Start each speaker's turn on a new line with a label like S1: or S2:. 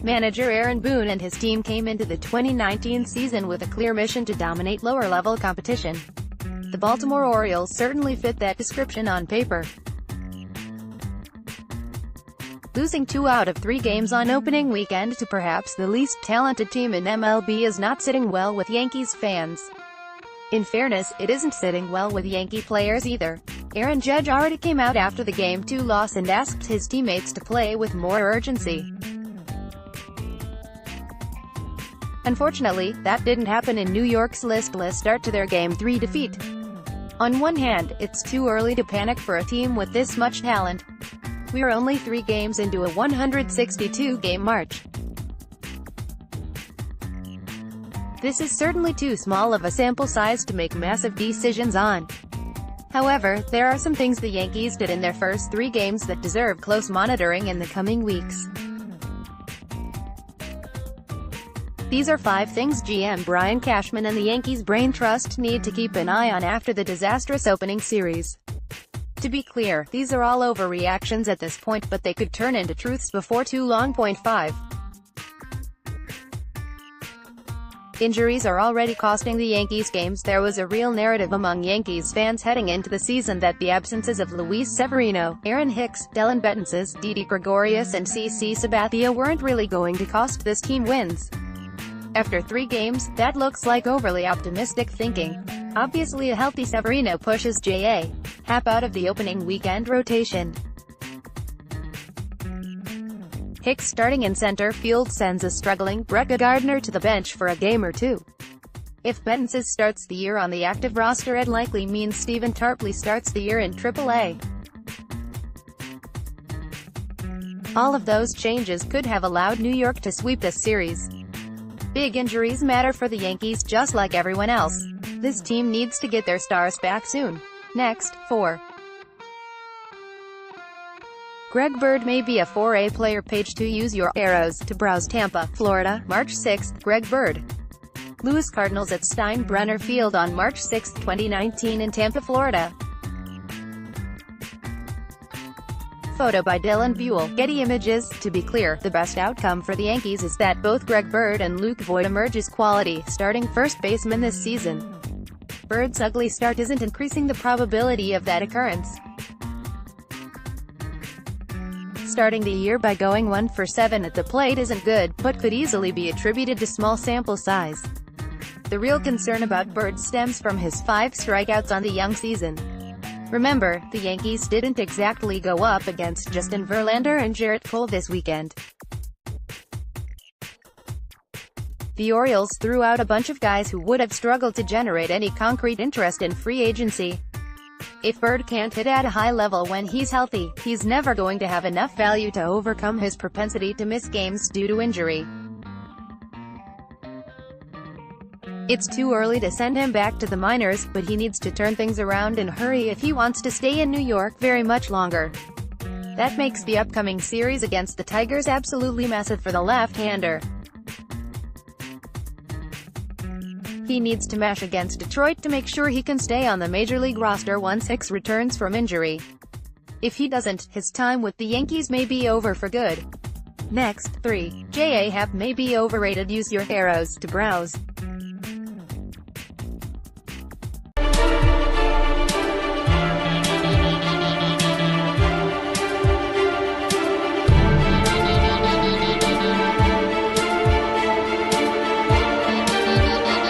S1: Manager Aaron Boone and his team came into the 2019 season with a clear mission to dominate lower-level competition. The Baltimore Orioles certainly fit that description on paper. Losing 2 out of 3 games on opening weekend to perhaps the least talented team in MLB is not sitting well with Yankees fans. In fairness, it isn't sitting well with Yankee players either. Aaron Judge already came out after the Game 2 loss and asked his teammates to play with more urgency. Unfortunately, that didn't happen in New York's listless start to their Game 3 defeat. On one hand, it's too early to panic for a team with this much talent. We're only 3 games into a 162-game march. This is certainly too small of a sample size to make massive decisions on. However, there are some things the Yankees did in their first 3 games that deserve close monitoring in the coming weeks. These are 5 things GM Brian Cashman and the Yankees Brain Trust need to keep an eye on after the disastrous opening series. To be clear, these are all overreactions at this point, but they could turn into truths before too long. 5. Injuries are already costing the Yankees games. There was a real narrative among Yankees fans heading into the season that the absences of Luis Severino, Aaron Hicks, Dellin Betances, Didi Gregorius and CC Sabathia weren't really going to cost this team wins. After 3 games, that looks like overly optimistic thinking. Obviously a healthy Severino pushes J.A. Happ out of the opening weekend rotation. Hicks starting in center field sends a struggling Brett Gardner to the bench for a game or 2. If Betances starts the year on the active roster, it likely means Stephen Tarpley starts the year in AAA. All of those changes could have allowed New York to sweep this series. Big injuries matter for the Yankees just like everyone else. This team needs to get their stars back soon. Next, 4. Greg Bird may be a 4A player. Page 2. Use your arrows to browse Tampa, Florida, March 6. Greg Bird. Louis Cardinals at Steinbrenner Field on March 6, 2019 in Tampa, Florida. Photo by Dylan Buell. Getty Images. To be clear, the best outcome for the Yankees is that both Greg Bird and Luke Voit emerge as quality starting first basemen this season. Bird's ugly start isn't increasing the probability of that occurrence. Starting the year by going 1 for 7 at the plate isn't good, but could easily be attributed to small sample size. The real concern about Bird stems from his 5 strikeouts on the young season. Remember, the Yankees didn't exactly go up against Justin Verlander and Jarrett Cole this weekend. The Orioles threw out a bunch of guys who would have struggled to generate any concrete interest in free agency. If Bird can't hit at a high level when he's healthy, he's never going to have enough value to overcome his propensity to miss games due to injury. It's too early to send him back to the minors, but he needs to turn things around in a hurry if he wants to stay in New York very much longer. That makes the upcoming series against the Tigers absolutely massive for the left-hander. He needs to mash against Detroit to make sure he can stay on the Major League roster once Hicks returns from injury. If he doesn't, his time with the Yankees may be over for good. Next, 3. J.A. Happ may be overrated. Use your arrows to browse